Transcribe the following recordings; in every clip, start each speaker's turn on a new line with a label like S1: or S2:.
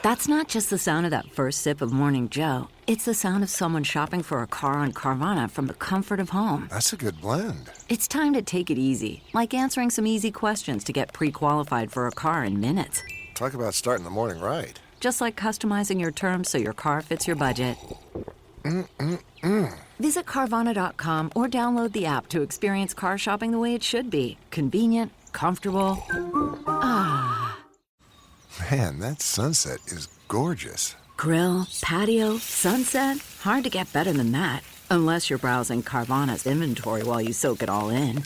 S1: That's not just the sound of that first sip of Morning Joe. It's the sound of someone shopping for a car on Carvana from the comfort of home.
S2: That's a good blend.
S1: It's time to take it easy, like answering some easy questions to get pre-qualified for a car in minutes.
S2: Talk about starting the morning right.
S1: Just like customizing your terms so your car fits your budget. Visit Carvana.com or download the app to experience car shopping the way it should be. Convenient, comfortable. Ah.
S2: Man, that sunset is gorgeous.
S1: Grill, patio, sunset. Hard to get better than that. Unless you're browsing Carvana's inventory while you soak it all in.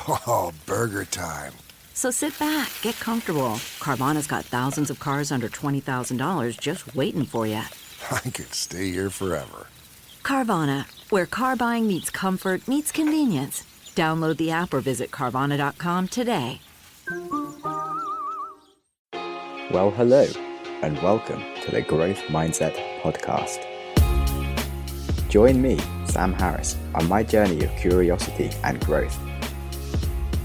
S2: Oh, burger time.
S1: So sit back, get comfortable. Carvana's got thousands of cars under $20,000 just waiting for you.
S2: I could stay here forever.
S1: Carvana, where car buying meets comfort meets convenience. Download the app or visit Carvana.com today.
S3: Well, hello, and welcome to the Growth Mindset Podcast. Join me, Sam Harris, on my journey of curiosity and growth.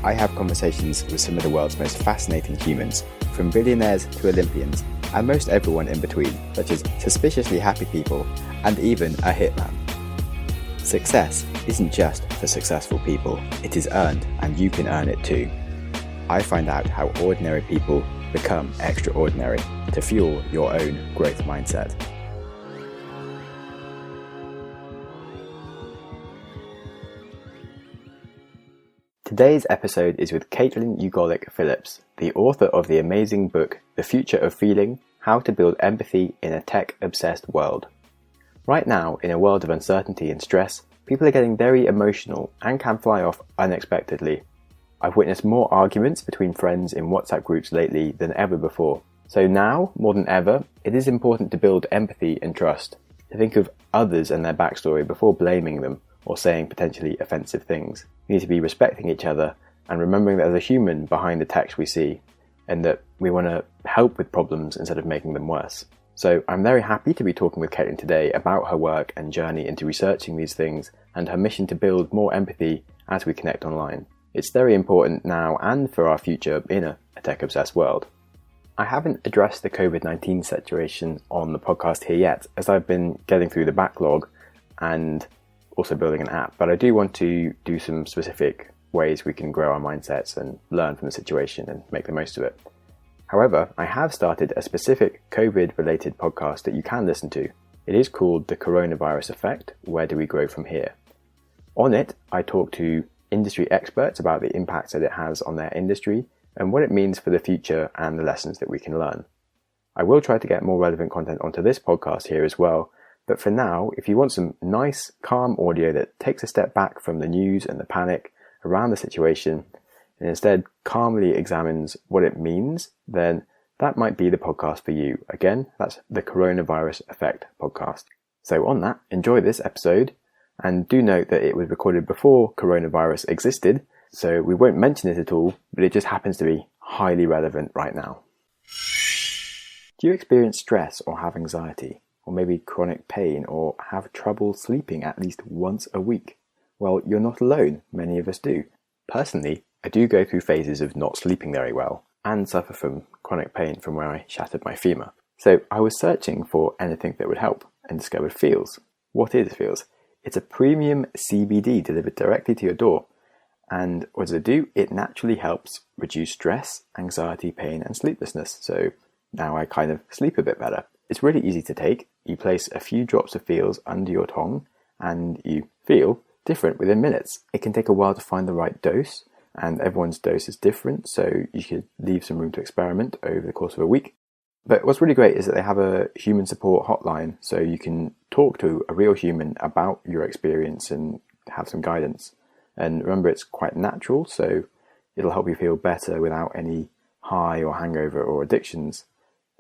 S3: I have conversations with some of the world's most fascinating humans, from billionaires to Olympians, and most everyone in between, such as suspiciously happy people and even a hitman. Success isn't just for successful people, it is earned, and you can earn it too. I find out how ordinary people become extraordinary to fuel your own growth mindset. Today's episode is with Kaitlin Ugolik Phillips, the author of the amazing book, The Future of Feeling: How to Build Empathy in a Tech-Obsessed World. Right now, in a world of uncertainty and stress, people are getting very emotional and can fly off unexpectedly. I've witnessed more arguments between friends in WhatsApp groups lately than ever before. So now, more than ever, it is important to build empathy and trust, to think of others and their backstory before blaming them or saying potentially offensive things. We need to be respecting each other and remembering that there's a human behind the text we see, and that we want to help with problems instead of making them worse. So I'm very happy to be talking with Kaitlin today about her work and journey into researching these things and her mission to build more empathy as we connect online. It's very important now and for our future in a tech-obsessed world. I haven't addressed the COVID-19 situation on the podcast here yet, as I've been getting through the backlog and also building an app, but I do want to do some specific ways we can grow our mindsets and learn from the situation and make the most of it. However, I have started a specific COVID-related podcast that you can listen to. It is called The Coronavirus Effect: Where Do We Grow From Here? On it, I talk to industry experts about the impacts that it has on their industry and what it means for the future and the lessons that we can learn. I will try to get more relevant content onto this podcast here as well, but for now, if you want some nice, calm audio that takes a step back from the news and the panic around the situation and instead calmly examines what it means, then that might be the podcast for you. Again, that's the Coronavirus Effect podcast. So on that, enjoy this episode. And do note that it was recorded before coronavirus existed, so we won't mention it at all, but it just happens to be highly relevant right now. Do you experience stress or have anxiety, or maybe chronic pain, or have trouble sleeping at least once a week? Well, you're not alone, many of us do. Personally, I do go through phases of not sleeping very well, and suffer from chronic pain from where I shattered my femur. So I was searching for anything that would help, and discovered Feels. What is Feels? It's a premium CBD delivered directly to your door. And what does it do? It naturally helps reduce stress, anxiety, pain, and sleeplessness. So now I kind of sleep a bit better. It's really easy to take. You place a few drops of Feels under your tongue and you feel different within minutes. It can take a while to find the right dose, and everyone's dose is different. So you should leave some room to experiment over the course of a week. But what's really great is that they have a human support hotline, so you can talk to a real human about your experience and have some guidance. And remember, it's quite natural, so it'll help you feel better without any high or hangover or addictions.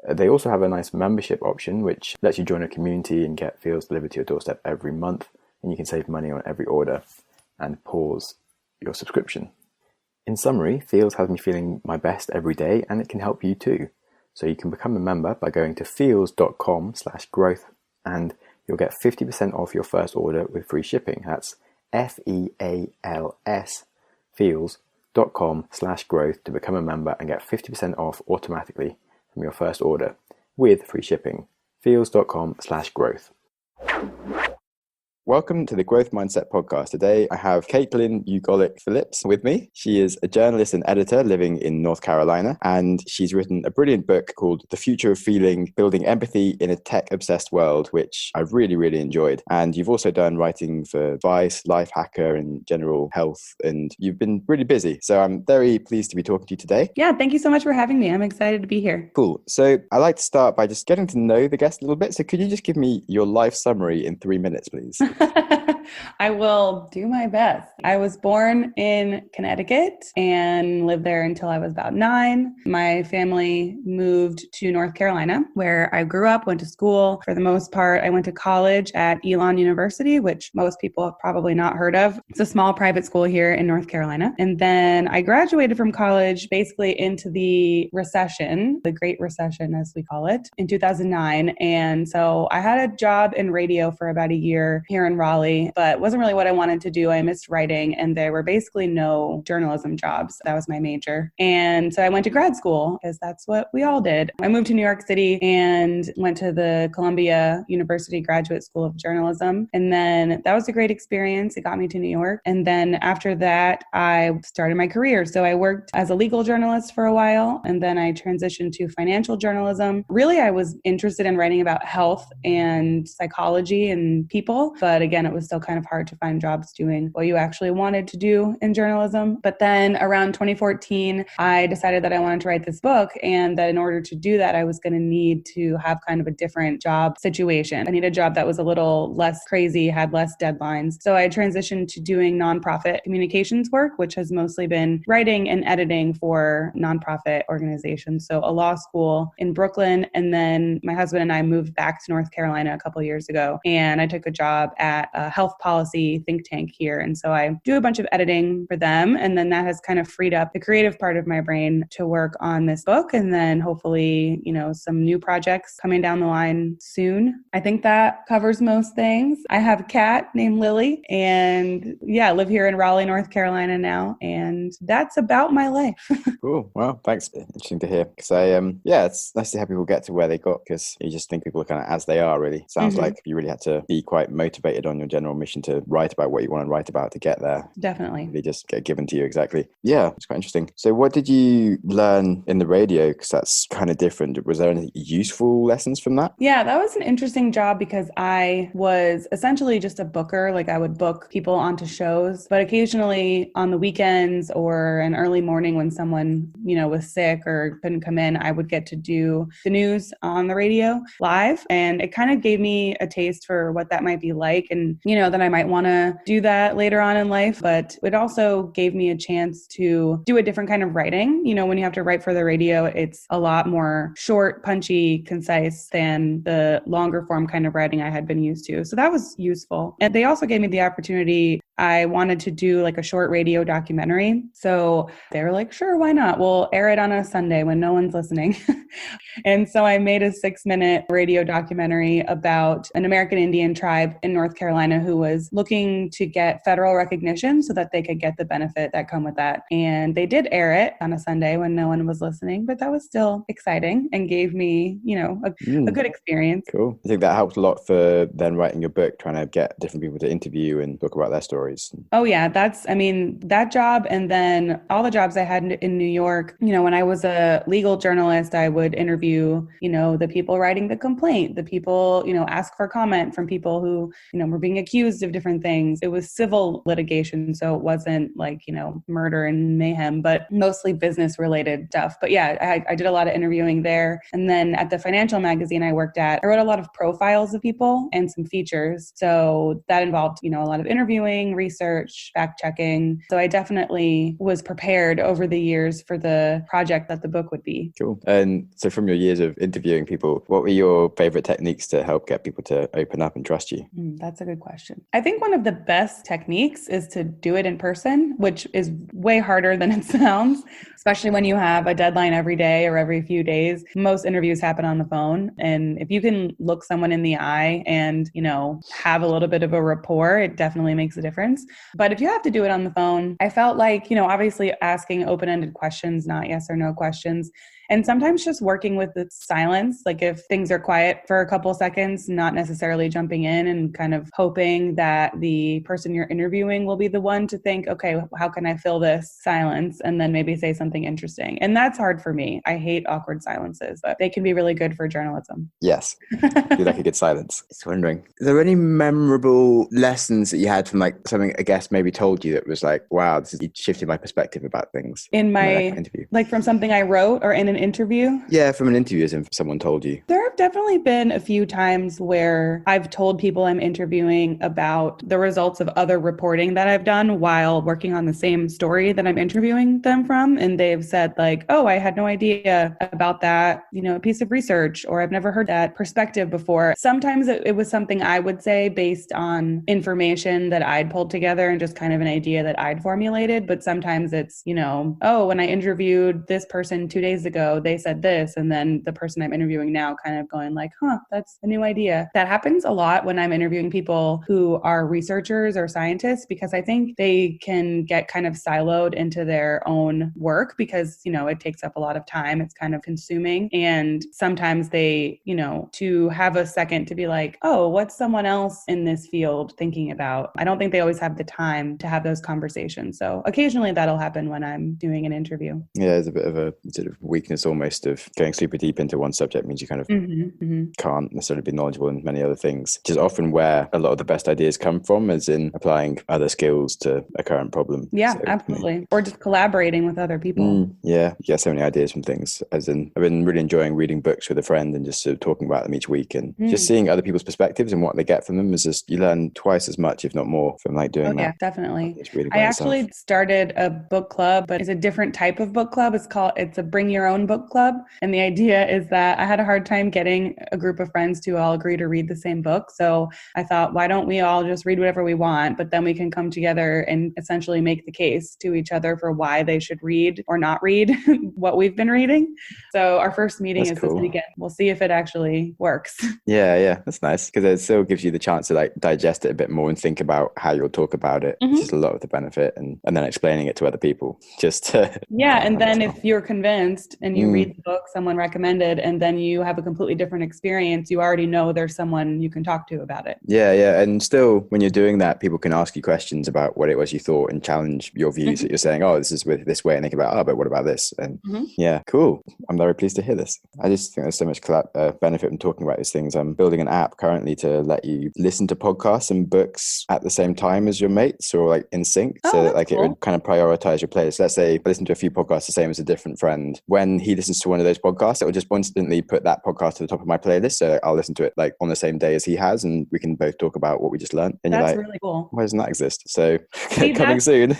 S3: They also have a nice membership option, which lets you join a community and get Feels delivered to your doorstep every month, and you can save money on every order and pause your subscription. In summary, Feels has me feeling my best every day, and it can help you too. So you can become a member by going to feels.com/growth, and you'll get 50% off your first order with free shipping. That's FEALS, feels.com/growth to become a member and get 50% off automatically from your first order. with free shipping. feels.com/growth. Welcome to the Growth Mindset Podcast. Today, I have Kaitlin Ugolik Phillips with me. She is a journalist and editor living in North Carolina, and she's written a brilliant book called The Future of Feeling, Building Empathy in a Tech-Obsessed World, which I've really, really enjoyed. And you've also done writing for Vice, Lifehacker, and General Health, and you've been really busy. So I'm very pleased to be talking to you today.
S4: Yeah, thank you so much for having me. I'm excited to be here.
S3: Cool. So I like to start by just getting to know the guest a little bit. So could you just give me your life summary in 3 minutes, please?
S4: I will do my best. I was born in Connecticut and lived there until I was about 9. My family moved to North Carolina, where I grew up, went to school. For the most part, I went to college at Elon University, which most people have probably not heard of. It's a small private school here in North Carolina. And then I graduated from college basically into the recession, the Great Recession, as we call it, in 2009. And so I had a job in radio for about a year here in Raleigh, but it wasn't really what I wanted to do. I missed writing, and there were basically no journalism jobs. That was my major. And so I went to grad school because that's what we all did. I moved to New York City and went to the Columbia University Graduate School of Journalism. And then that was a great experience. It got me to New York. And then after that, I started my career. So I worked as a legal journalist for a while, and then I transitioned to financial journalism. Really, I was interested in writing about health and psychology and people. But again, it was still kind of hard to find jobs doing what you actually wanted to do in journalism. But then around 2014, I decided that I wanted to write this book, and that in order to do that, I was going to need to have kind of a different job situation. I needed a job that was a little less crazy, had less deadlines. So I transitioned to doing nonprofit communications work, which has mostly been writing and editing for nonprofit organizations. So a law school in Brooklyn, and then my husband and I moved back to North Carolina a couple of years ago, and I took a job at a health policy think tank here. And so I do a bunch of editing for them. And then that has kind of freed up the creative part of my brain to work on this book. And then hopefully, some new projects coming down the line soon. I think that covers most things. I have a cat named Lily, and I live here in Raleigh, North Carolina now. And that's about my life.
S3: Cool. Well, thanks. Interesting to hear. Because it's nice to have people get to where they got, because you just think people are kind of as they are, really. Sounds like you really had to be quite motivated on your general mission to write about what you want to write about to get there.
S4: Definitely.
S3: They just get given to you. Exactly. Yeah, it's quite interesting. So what did you learn in the radio? Because that's kind of different. Was there any useful lessons from that?
S4: Yeah, that was an interesting job because I was essentially just a booker. Like I would book people onto shows, but occasionally on the weekends or an early morning when someone, was sick or couldn't come in, I would get to do the news on the radio live. And it kind of gave me a taste for what that might be like. And, that I might want to do that later on in life. But it also gave me a chance to do a different kind of writing. When you have to write for the radio, it's a lot more short, punchy, concise than the longer form kind of writing I had been used to. So that was useful. And they also gave me the opportunity. I wanted to do like a short radio documentary. So they were like, sure, why not? We'll air it on a Sunday when no one's listening. And so I made a 6-minute radio documentary about an American Indian tribe in North Carolina who was looking to get federal recognition so that they could get the benefit that come with that. And they did air it on a Sunday when no one was listening, but that was still exciting and gave me, a good experience.
S3: Cool. I think that helped a lot for then writing your book, trying to get different people to interview and talk about their stories.
S4: Oh yeah, that job. And then all the jobs I had in New York, when I was a legal journalist, I would interview, the people writing the complaint, the people, ask for comment from people who, were being accused of different things. It was civil litigation. So it wasn't like, murder and mayhem, but mostly business related stuff. But yeah, I did a lot of interviewing there. And then at the financial magazine I worked at, I wrote a lot of profiles of people and some features. So that involved, a lot of interviewing, research, fact checking. So I definitely was prepared over the years for the project that the book would be.
S3: Cool. And so from your years of interviewing people, what were your favorite techniques to help get people to open up and trust you?
S4: That's a good question. I think one of the best techniques is to do it in person, which is way harder than it sounds, especially when you have a deadline every day or every few days. Most interviews happen on the phone. And if you can look someone in the eye and, have a little bit of a rapport, it definitely makes a difference. But if you have to do it on the phone, I felt like, obviously asking open-ended questions, not yes or no questions, And sometimes just working with the silence, like if things are quiet for a couple seconds, not necessarily jumping in and kind of hoping that the person you're interviewing will be the one to think, okay, how can I fill this silence? And then maybe say something interesting. And that's hard for me. I hate awkward silences, but they can be really good for journalism.
S3: Yes. You like a good silence. Just wondering, are there any memorable lessons that you had from like something a guest maybe told you that was like, wow, this is shifted my perspective about things?
S4: In my
S3: interview.
S4: Like from something I wrote or in an interview?
S3: Yeah, from an interview, as in someone told you.
S4: There have definitely been a few times where I've told people I'm interviewing about the results of other reporting that I've done while working on the same story that I'm interviewing them from. And they've said like, oh, I had no idea about that, piece of research, or I've never heard that perspective before. Sometimes it was something I would say based on information that I'd pulled together and just kind of an idea that I'd formulated. But sometimes it's, oh, when I interviewed this person 2 days ago, they said this. And then the person I'm interviewing now kind of going like, that's a new idea. That happens a lot when I'm interviewing people who are researchers or scientists, because I think they can get kind of siloed into their own work because, it takes up a lot of time. It's kind of consuming. And sometimes they, to have a second to be like, oh, what's someone else in this field thinking about? I don't think they always have the time to have those conversations. So occasionally that'll happen when I'm doing an interview.
S3: Yeah, there's a bit of a sort of weakness almost of going super deep into one subject means you kind of can't necessarily be knowledgeable in many other things, which is often where a lot of the best ideas come from, as in applying other skills to a current problem.
S4: Yeah,
S3: so,
S4: absolutely. Or just collaborating with other people.
S3: Yeah, you get so many ideas from things. As in, I've been really enjoying reading books with a friend and just sort of talking about them each week, and just seeing other people's perspectives and what they get from them is just, you learn twice as much, if not more, from like doing that.
S4: Yeah, definitely. I actually started a book club, but it's a different type of book club. It's a bring your own book club. And the idea is that I had a hard time getting a group of friends to all agree to read the same book. So I thought, why don't we all just read whatever we want, but then we can come together and essentially make the case to each other for why they should read or not read what we've been reading. So our first meeting is this weekend. We'll see if it actually works.
S3: Yeah, that's nice, because it still gives you the chance to like digest it a bit more and think about how you'll talk about it, which is a lot of the benefit, and then explaining it to other people.
S4: And then if you're convinced and you read the book someone recommended, and then you have a completely different experience, you already know there's someone you can talk to about it.
S3: Yeah. And still, when you're doing that, people can ask you questions about what it was you thought and challenge your views that you're saying, oh, this is with this way, and think about, oh, but what about this? And yeah, cool. I'm very pleased to hear this. I just think there's so much benefit from talking about these things. I'm building an app currently to let you listen to podcasts and books at the same time as your mates, or like in sync, so that like cool. It would kind of prioritize your playlist. Let's say I listen to a few podcasts the same as a different friend. When he listens to one of those podcasts, it will just instantly put that podcast to the top of my playlist. So I'll listen to it like on the same day as he has, and we can both talk about what we just learned. And
S4: that's
S3: you're like,
S4: really cool.
S3: Why doesn't that exist? So coming soon.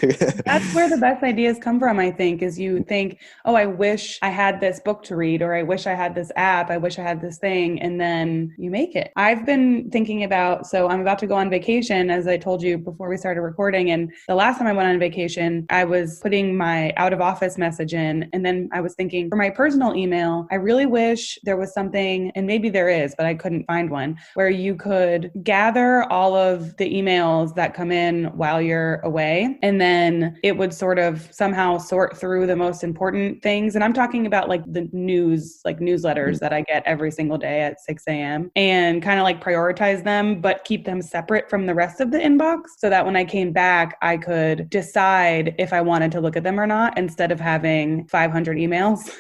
S4: That's where the best ideas come from, I think, is you think, oh, I wish I had this book to read, or I wish I had this app, I wish I had this thing, and then you make it. I've been thinking about, so I'm about to go on vacation, as I told you before we started recording, and the last time I went on vacation, I was putting my out of office message in, and then I was thinking, for my personal email, I really wish there was something, and maybe there is, but I couldn't find one, where you could gather all of the emails that come in while you're away, and then it would sort of somehow sort through the most important things. And I'm talking about like the news, like newsletters that I get every single day at 6 a.m. and kind of like prioritize them, but keep them separate from the rest of the inbox, so that when I came back, I could decide if I wanted to look at them or not, instead of having 500 emails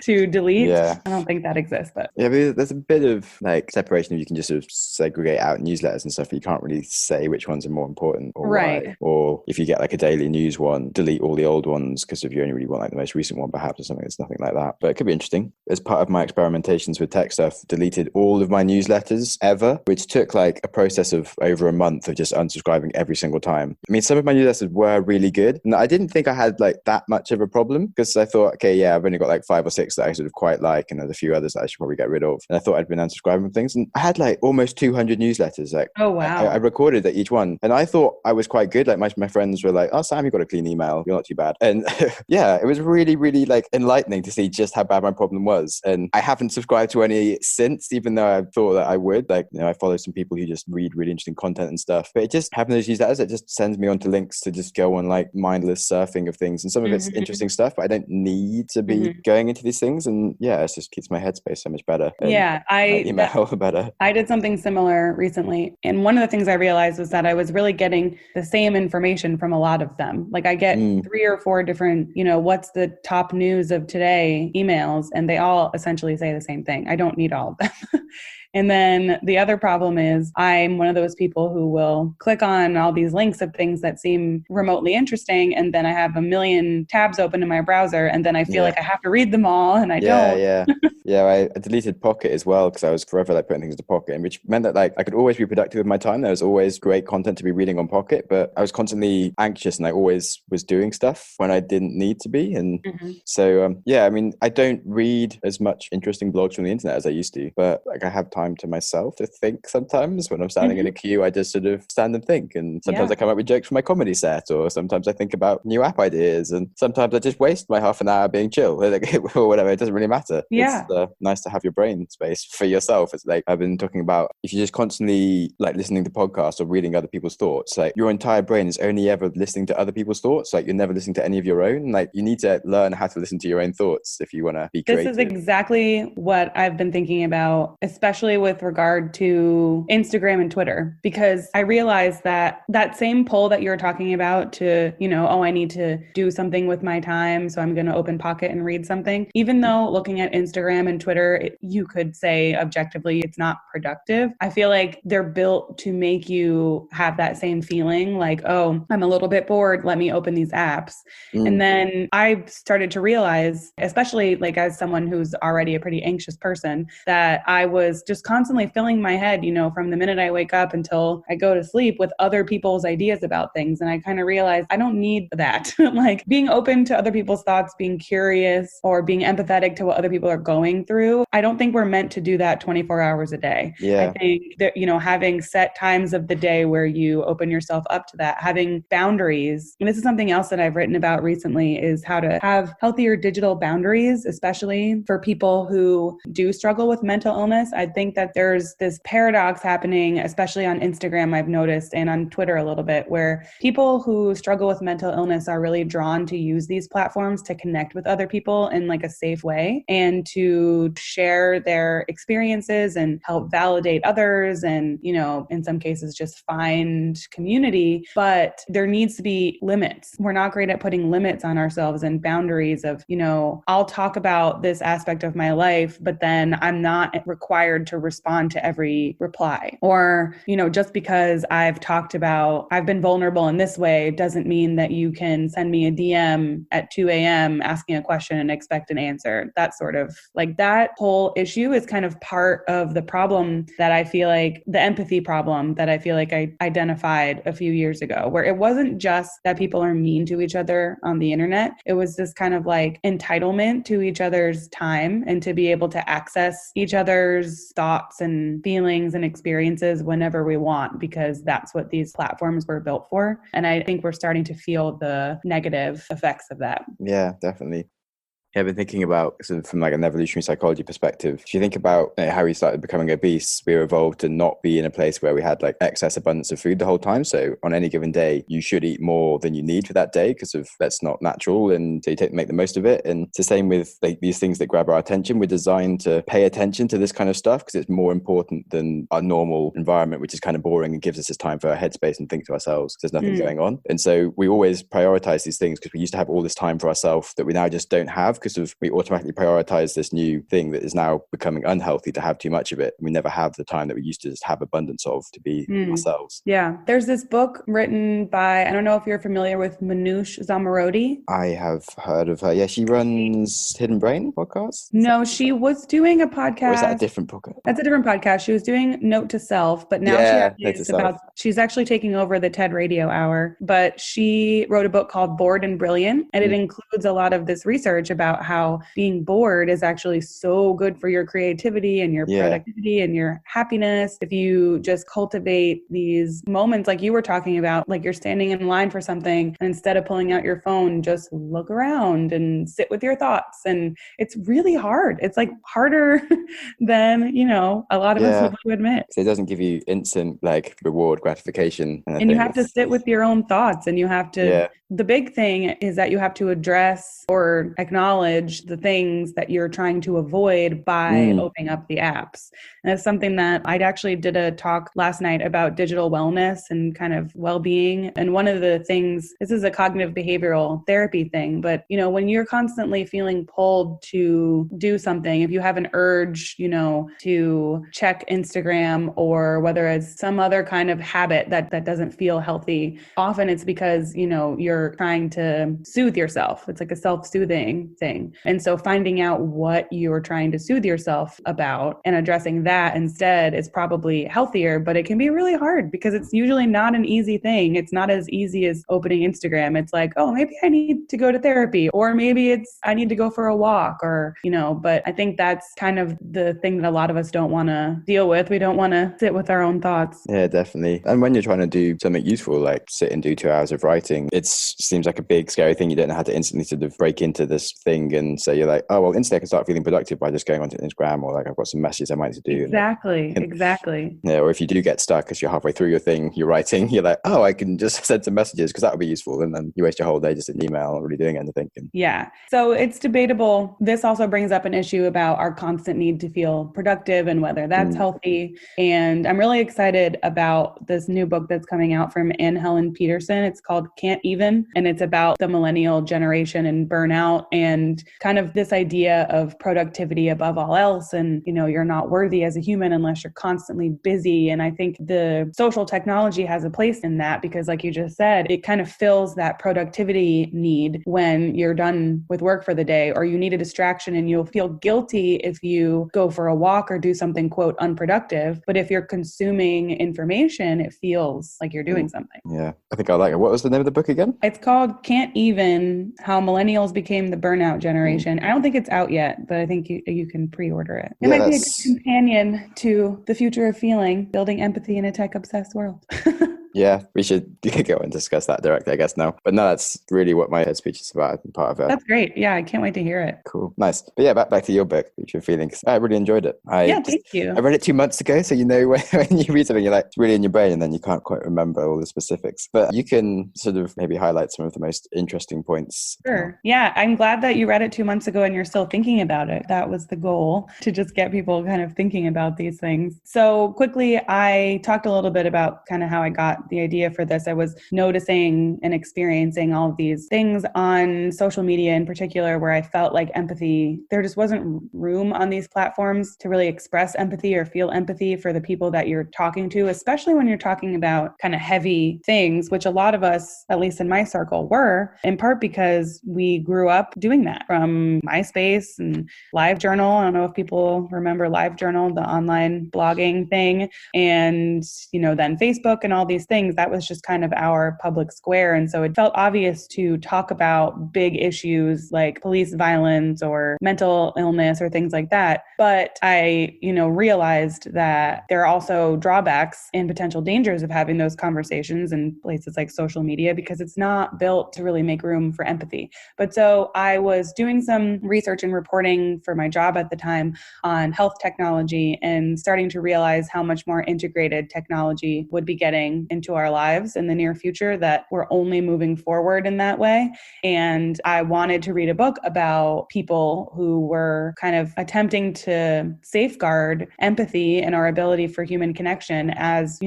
S4: to delete.
S3: Yeah.
S4: I don't think that exists, but
S3: yeah, but there's a bit of like separation. You can just sort of segregate out newsletters and stuff. You can't really say which ones are more important, or
S4: right.
S3: Why. Or if you get like a daily news one, delete all the old ones, because if you only really want like the most recent one, perhaps, or something, it's nothing like that. But it could be interesting. As part of my experimentations with tech stuff, deleted all of my newsletters ever, which took like a process of over a month of just unsubscribing every single time. I mean, some of my newsletters were really good, and I didn't think I had like that much of a problem, because I thought, okay, yeah, I've only got like 5 or 6 that I sort of quite like, and there's a few others that I should probably get rid of. And I thought I'd been unsubscribing from things, and I had like almost 200 newsletters. Like,
S4: oh wow!
S3: I recorded at each one, and I thought I was quite good. Like my friends were like, "Oh, Sam, you got a clean email. You're not too bad." And yeah, it was really, really like enlightening to see just how bad my problem was. And I haven't subscribed to any since, even though I thought that I would. Like, I follow some people who just read really interesting content and stuff. But it just happens to use that as it just sends me onto links to just go on like mindless surfing of things. And some of it's interesting stuff, but I don't need to be going into these things. And yeah, it just keeps my headspace so much better. And my email better.
S4: I did something similar recently. And one of the things I realized was that I was really getting the same information from a lot of them. Like I get 3 or 4 different, what's the top news of today emails, and they all essentially say the same thing. I don't need all of them. And then the other problem is I'm one of those people who will click on all these links of things that seem remotely interesting. And then I have a million tabs open in my browser. And then I feel like I have to read them all, and I don't.
S3: Yeah, I deleted Pocket as well because I was forever like putting things into Pocket, which meant that like I could always be productive with my time. There was always great content to be reading on Pocket, but I was constantly anxious and I always was doing stuff when I didn't need to be. And so, I mean, I don't read as much interesting blogs from the internet as I used to, but like I have time to myself to think sometimes. When I'm standing in a queue, I just sort of stand and think. And sometimes I come up with jokes for my comedy set, or sometimes I think about new app ideas, and sometimes I just waste my half an hour being chill or whatever. It doesn't really matter.
S4: Yeah.
S3: It's nice to have your brain space for yourself. It's like I've been talking about, if you're just constantly like listening to podcasts or reading other people's thoughts, like your entire brain is only ever listening to other people's thoughts. Like you're never listening to any of your own. Like you need to learn how to listen to your own thoughts if you want to be creative.
S4: This is exactly what I've been thinking about, especially with regard to Instagram and Twitter, because I realized that same pull that you're talking about to, I need to do something with my time, so I'm going to open Pocket and read something. Even though looking at Instagram and Twitter, you could say objectively it's not productive. I feel like they're built to make you have that same feeling like, oh, I'm a little bit bored, let me open these apps. And then I started to realize, especially like as someone who's already a pretty anxious person, that I was just constantly filling my head, from the minute I wake up until I go to sleep with other people's ideas about things. And I kind of realized I don't need that. Like being open to other people's thoughts, being curious, or being empathetic to what other people are going through. I don't think we're meant to do that 24 hours a day.
S3: Yeah.
S4: I think that, having set times of the day where you open yourself up to that, having boundaries. And this is something else that I've written about recently, is how to have healthier digital boundaries, especially for people who do struggle with mental illness. I think that there's this paradox happening, especially on Instagram, I've noticed, and on Twitter a little bit, where people who struggle with mental illness are really drawn to use these platforms to connect with other people in like a safe way and to share their experiences and help validate others and, in some cases just find community. But there needs to be limits. We're not great at putting limits on ourselves and boundaries of, I'll talk about this aspect of my life, but then I'm not required to respond to every reply. Or, just because I've been vulnerable in this way doesn't mean that you can send me a DM at 2 a.m. asking a question and expect an answer. That sort of like that whole issue is kind of part of the problem that I feel like the empathy problem that I feel like I identified a few years ago, where it wasn't just that people are mean to each other on the internet. It was this kind of like entitlement to each other's time and to be able to access each other's thoughts and feelings and experiences whenever we want, because that's what these platforms were built for. And I think we're starting to feel the negative effects of that.
S3: Yeah, definitely. Yeah, I've been thinking about sort of from like an evolutionary psychology perspective. If you think about how we started becoming obese, we were evolved to not be in a place where we had like excess abundance of food the whole time. So on any given day, you should eat more than you need for that day because of that's not natural, and so you make the most of it. And it's the same with like these things that grab our attention. We're designed to pay attention to this kind of stuff because it's more important than our normal environment, which is kind of boring and gives us this time for our headspace and think to ourselves because there's nothing going on. And so we always prioritize these things because we used to have all this time for ourselves that we now just don't have, because of we automatically prioritize this new thing that is now becoming unhealthy to have too much of it. We never have the time that we used to just have abundance of to be ourselves.
S4: Yeah. There's this book written by, I don't know if you're familiar with Manoush Zomorodi.
S3: I have heard of her. Yeah, she runs Hidden Brain podcast.
S4: No, she was doing a podcast.
S3: Or is that a different podcast?
S4: That's a different podcast. She was doing Note to Self, but now she's actually taking over the TED Radio Hour. But she wrote a book called Bored and Brilliant, and it includes a lot of this research about about how being bored is actually so good for your creativity and your productivity and your happiness. If you just cultivate these moments like you were talking about, like you're standing in line for something and instead of pulling out your phone, just look around and sit with your thoughts. And it's really hard. It's like harder than, a lot of us would like to admit.
S3: So it doesn't give you instant like reward gratification.
S4: And you have to sit with your own thoughts, and you have to, the big thing is that you have to address or acknowledge the things that you're trying to avoid by opening up the apps. And it's something that I actually did a talk last night about digital wellness and kind of well-being. And one of the things, this is a cognitive behavioral therapy thing, but when you're constantly feeling pulled to do something, if you have an urge, to check Instagram or whether it's some other kind of habit that doesn't feel healthy, often it's because, you're trying to soothe yourself. It's like a self-soothing thing. And so finding out what you're trying to soothe yourself about and addressing that instead is probably healthier, but it can be really hard because it's usually not an easy thing. It's not as easy as opening Instagram. It's like, oh, maybe I need to go to therapy, or maybe it's I need to go for a walk, or, but I think that's kind of the thing that a lot of us don't want to deal with. We don't want to sit with our own thoughts.
S3: Yeah, definitely. And when you're trying to do something useful, like sit and do 2 hours of writing, it seems like a big, scary thing. You don't know how to instantly sort of break into this thing and say, you're like, oh, well, instantly I can start feeling productive by just going onto Instagram, or like I've got some messages I might need to do.
S4: Exactly.
S3: Yeah, or if you do get stuck because you're halfway through your thing, you're writing, you're like, oh, I can just send some messages because that would be useful. And then you waste your whole day just in email, not really doing anything.
S4: Yeah. So it's debatable. This also brings up an issue about our constant need to feel productive and whether that's healthy. And I'm really excited about this new book that's coming out from Anne Helen Peterson. It's called Can't Even, and it's about the millennial generation and burnout and kind of this idea of productivity above all else. And, you're not worthy as a human unless you're constantly busy. And I think the social technology has a place in that because, like you just said, it kind of fills that productivity need when you're done with work for the day, or you need a distraction and you'll feel guilty if you go for a walk or do something, quote, unproductive. But if you're consuming information, it feels like you're doing something.
S3: Yeah, I think I like it. What was the name of the book again?
S4: It's called Can't Even, How Millennials Became the Burnout Generation. I don't think it's out yet, but I think you can pre-order it. It might be a good companion to The Future of Feeling, Building Empathy in a Tech-Obsessed World.
S3: Yeah, we should go and discuss that directly, I guess, now. But no, that's really what my head speech is about. I think part of it.
S4: That's great. Yeah, I can't wait to hear it.
S3: Cool. Nice. But yeah, back to your book, Future of Feeling. I really enjoyed it.
S4: Thank you.
S3: I read it 2 months ago, so when you read something, you're like, it's really in your brain, and then you can't quite remember all the specifics. But you can sort of maybe highlight some of the most interesting points.
S4: Sure. Yeah, I'm glad that you read it 2 months ago and you're still thinking about it. That was the goal, to just get people kind of thinking about these things. So quickly, I talked a little bit about kind of how I got the idea for this. I was noticing and experiencing all of these things on social media in particular, where I felt like empathy, there just wasn't room on these platforms to really express empathy or feel empathy for the people that you're talking to, especially when you're talking about kind of heavy things, which a lot of us, at least in my circle, were, in part because we grew up doing that from MySpace and LiveJournal. I don't know if people remember LiveJournal, the online blogging thing, and, then Facebook and all these things. That was just kind of our public square. And so it felt obvious to talk about big issues like police violence or mental illness or things like that. But I, realized that there are also drawbacks and potential dangers of having those conversations in places like social media, because it's not built to really make room for empathy. But so I was doing some research and reporting for my job at the time on health technology and starting to realize how much more integrated technology would be getting into our lives in the near future, that we're only moving forward in that way. And I wanted to read a book about people who were kind of attempting to safeguard empathy and our ability for human connection as,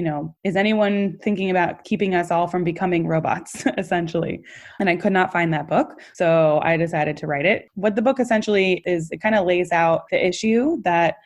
S4: is anyone thinking about keeping us all from becoming robots, essentially? And I could not find that book. So I decided to write it. What the book essentially is, it kind of lays out the issue that,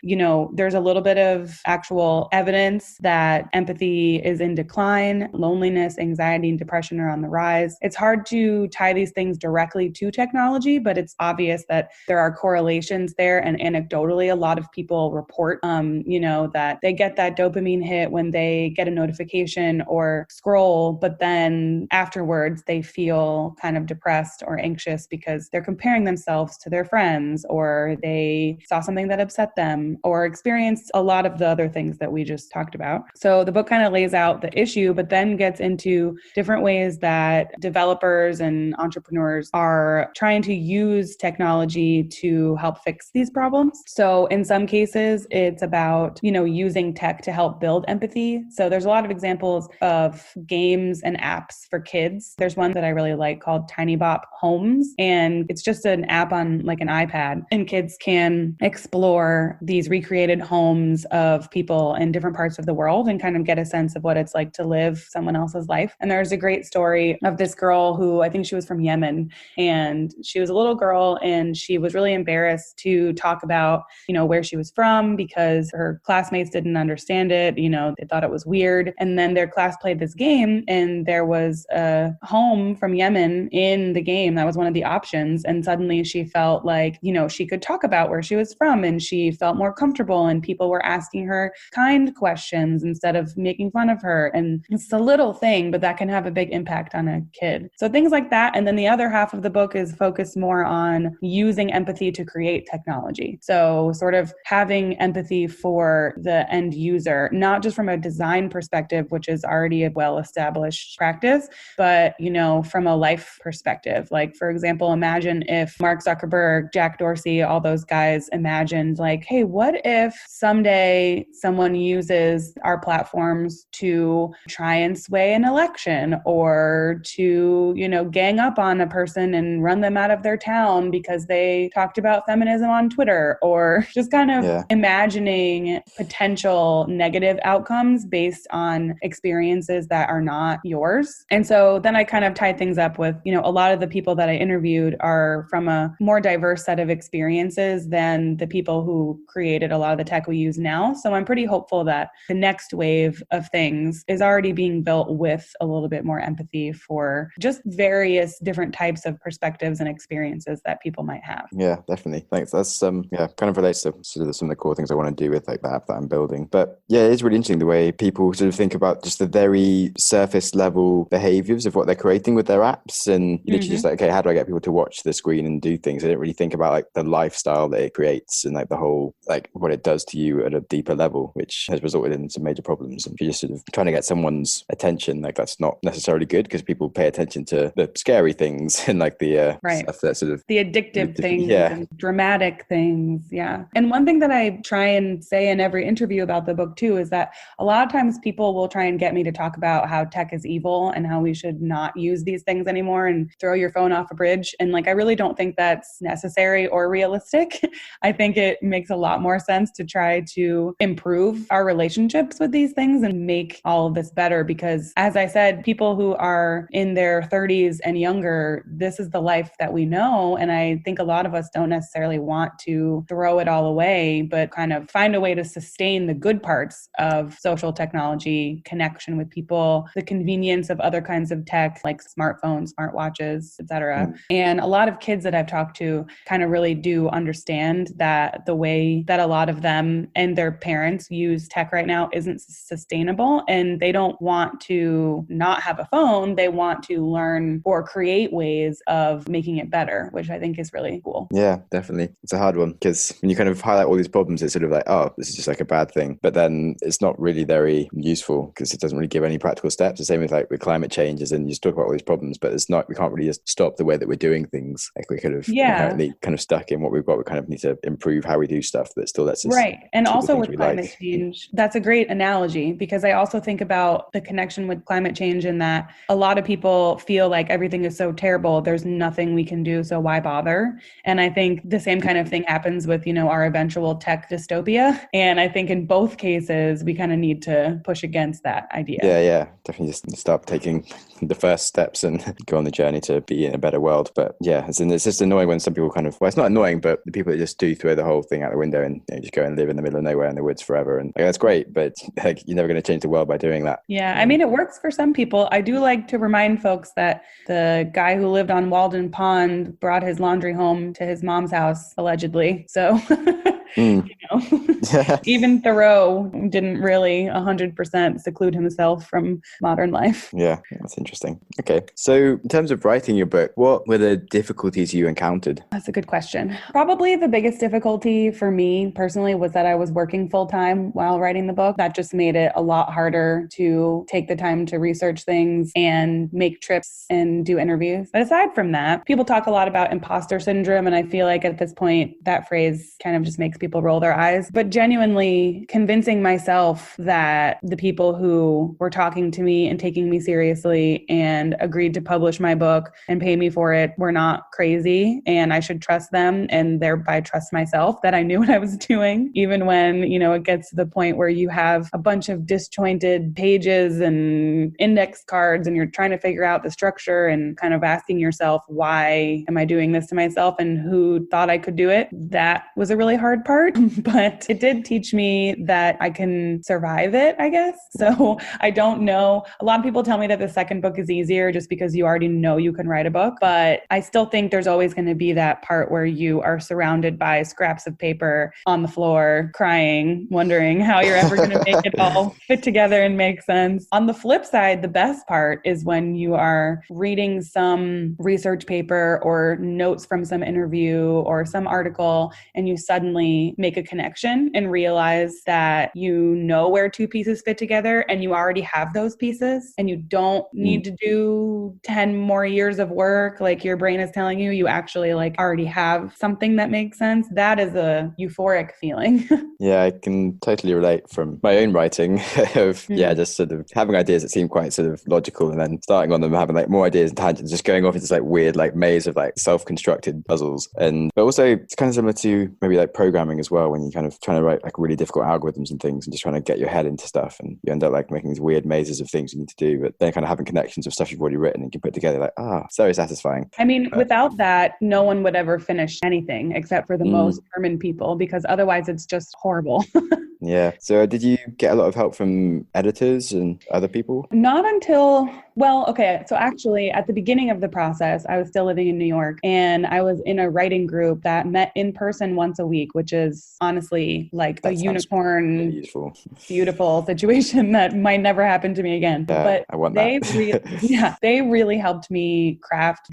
S4: there's a little bit of actual evidence that empathy is in decline decline. Loneliness, anxiety, and depression are on the rise. It's hard to tie these things directly to technology, but it's obvious that there are correlations there. And anecdotally, a lot of people report, that they get that dopamine hit when they get a notification or scroll, but then afterwards they feel kind of depressed or anxious because they're comparing themselves to their friends, or they saw something that upset them, or experienced a lot of the other things that we just talked about. So the book kind of lays out the issue, but then gets into different ways that developers and entrepreneurs are trying to use technology to help fix these problems. So in some cases, it's about, using tech to help build empathy. So there's a lot of examples of games and apps for kids. There's one that I really like called Tiny Bop Homes, and it's just an app on like an iPad, and kids can explore these recreated homes of people in different parts of the world and kind of get a sense of what it's like to live someone else's life. And there's a great story of this girl who, I think she was from Yemen, and she was a little girl and she was really embarrassed to talk about, where she was from because her classmates didn't understand it. They thought it was weird. And then their class played this game and there was a home from Yemen in the game. That was one of the options. And suddenly she felt like, she could talk about where she was from, and she felt more comfortable, and people were asking her kind questions instead of making fun of her. And it's a little thing, but that can have a big impact on a kid. So things like that. And then the other half of the book is focused more on using empathy to create technology. So sort of having empathy for the end user, not just from a design perspective, which is already a well-established practice, but, from a life perspective. Like, for example, imagine if Mark Zuckerberg, Jack Dorsey, all those guys imagined like, hey, what if someday someone uses our platforms to try and sway an election, or to, gang up on a person and run them out of their town because they talked about feminism on Twitter, or just kind of imagining potential negative outcomes based on experiences that are not yours. And so then I kind of tied things up with, a lot of the people that I interviewed are from a more diverse set of experiences than the people who created a lot of the tech we use now. So I'm pretty hopeful that the next wave of things is already being built with a little bit more empathy for just various different types of perspectives and experiences that people might have.
S3: Yeah, definitely. Thanks. That's kind of relates to sort of some of the core things I want to do with like the app that I'm building. But yeah, it is really interesting the way people sort of think about just the very surface level behaviors of what they're creating with their apps, and you literally just like, okay, how do I get people to watch the screen and do things? They don't really think about like the lifestyle that it creates and like the whole, like what it does to you at a deeper level, which has resulted in some major problems. And if you're just sort of trying to get someone's attention, like that's not necessarily good, because people pay attention to the scary things and like the stuff that sort of
S4: the addictive things and dramatic things. Yeah. And one thing that I try and say in every interview about the book too is that a lot of times people will try and get me to talk about how tech is evil and how we should not use these things anymore and throw your phone off a bridge. And like, I really don't think that's necessary or realistic. I think it makes a lot more sense to try to improve our relationships with these things and make all of this better, because as I said, people who are in their 30s and younger, this is the life that we know. And I think a lot of us don't necessarily want to throw it all away, but kind of find a way to sustain the good parts of social technology, connection with people, the convenience of other kinds of tech like smartphones, smartwatches, etc. And a lot of kids that I've talked to kind of really do understand that the way that a lot of them and their parents use tech right now isn't sustainable, and they don't want to not have a phone. They want to learn or create ways of making it better, which I think is really cool.
S3: Yeah, definitely. It's a hard one, because when you kind of highlight all these problems, it's sort of like, oh, this is just like a bad thing. But then it's not really very useful, because it doesn't really give any practical steps. The same with like with climate change, and you just talk about all these problems, but it's not, we can't really just stop the way that we're doing things. Like we could have inherently kind of stuck in what we've got. We kind of need to improve how we do stuff that still lets us.
S4: Right. And also with climate change, that's a great analogy, because I also think about the connection with climate change in that a lot of people feel like everything is so terrible, there's nothing we can do, so why bother? And I think the same kind of thing happens with, our eventual tech dystopia. And I think in both cases, we kind of need to push against that idea.
S3: Yeah, definitely just start taking the first steps and go on the journey to be in a better world. But yeah, it's just annoying when some people kind of, well, it's not annoying, but the people that just do throw the whole thing out the window and just go and live in the middle of nowhere in the woods forever. And like, that's great, but like, you're never going to change the world by doing that.
S4: Yeah, I mean, it works for some people. I do like to remind folks that the guy who lived on Walden Pond brought his laundry home to his mom's house, allegedly. So,
S3: Mm.
S4: even Thoreau didn't really 100% seclude himself from modern life.
S3: Yeah, that's interesting. Okay. So in terms of writing your book, what were the difficulties you encountered?
S4: That's a good question. Probably the biggest difficulty for me personally was that I was working full time while writing the book. That just made it a lot harder to take the time to research things and make trips and do interviews. But aside from that, people talk a lot about imposter syndrome. And I feel like at this point, that phrase kind of just makes people roll their eyes. But genuinely convincing myself that the people who were talking to me and taking me seriously and agreed to publish my book and pay me for it were not crazy, and I should trust them and thereby trust myself that I knew what I was doing, even when, it gets to the point where you have a bunch of disjointed pages and index cards and you're trying to figure out the structure and kind of asking yourself, why am I doing this to myself and who thought I could do it? That was a really hard part, but it did teach me that I can survive it, I guess. So I don't know. A lot of people tell me that the second book is easier just because you already know you can write a book, but I still think there's always going to be that part where you are surrounded by scraps of paper on the floor, crying, wondering how you're ever going to make it all fit together and make sense. On the flip side, the best part is when you are reading some research paper or notes from some interview or some article and you suddenly make a connection and realize that you know where two pieces fit together and you already have those pieces and you don't need to do 10 more years of work like your brain is telling you. You actually already have something that makes sense. That is a euphoric feeling.
S3: Yeah, I can totally relate from my own writing of, just sort of having ideas that seem quite sort of logical and then starting on them, having more ideas and tangents, just going off into this weird maze of self-constructed puzzles. But also it's kind of similar to maybe programming as well, when you kind of trying to write really difficult algorithms and things and just trying to get your head into stuff, and you end up making these weird mazes of things you need to do, but then kind of having connections of stuff you've already written and you can put together so satisfying.
S4: I mean, without that, no one would ever finish anything except for the most determined people, because otherwise it's just horrible.
S3: Yeah. So did you get a lot of help from editors and other people?
S4: Not until, so actually at the beginning of the process, I was still living in New York and I was in a writing group that met in person once a week, which is honestly a unicorn, beautiful situation that might never happen to me again.
S3: Yeah,
S4: but
S3: I want that.
S4: they really helped me craft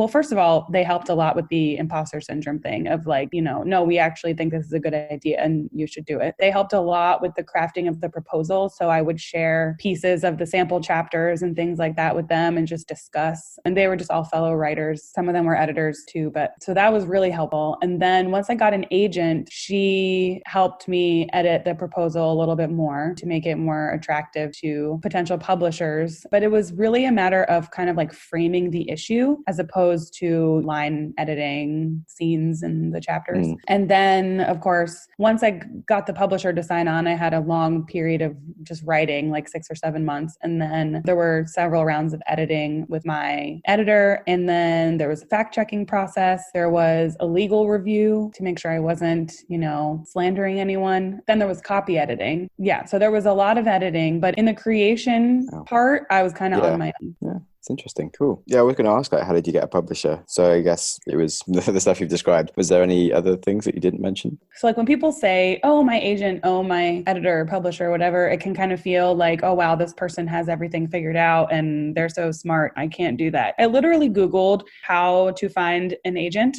S4: first of all, they helped a lot with the imposter syndrome thing of no, we actually think this is a good idea and you should do it. They helped a lot with the crafting of the proposal. So I would share pieces of the sample chapters and things like that with them and just discuss. And they were just all fellow writers. Some of them were editors too. So that was really helpful. And then once I got an agent, she helped me edit the proposal a little bit more to make it more attractive to potential publishers. But it was really a matter of kind of framing the issue as opposed to line editing scenes in the chapters. And then, of course, once I got the publisher to sign on, I had a long period of just writing, 6 or 7 months. And then there were several rounds of editing with my editor. And then there was a fact-checking process. There was a legal review to make sure I wasn't, slandering anyone. Then there was copy editing. Yeah. So there was a lot of editing, but in the creation part, I was kind of on my own.
S3: Yeah. It's interesting. Cool. Yeah, I was going to ask, how did you get a publisher? So I guess it was the stuff you've described. Was there any other things that you didn't mention?
S4: So when people say, oh, my agent, oh, my editor, publisher, whatever, it can kind of feel oh, wow, this person has everything figured out and they're so smart. I can't do that. I literally Googled how to find an agent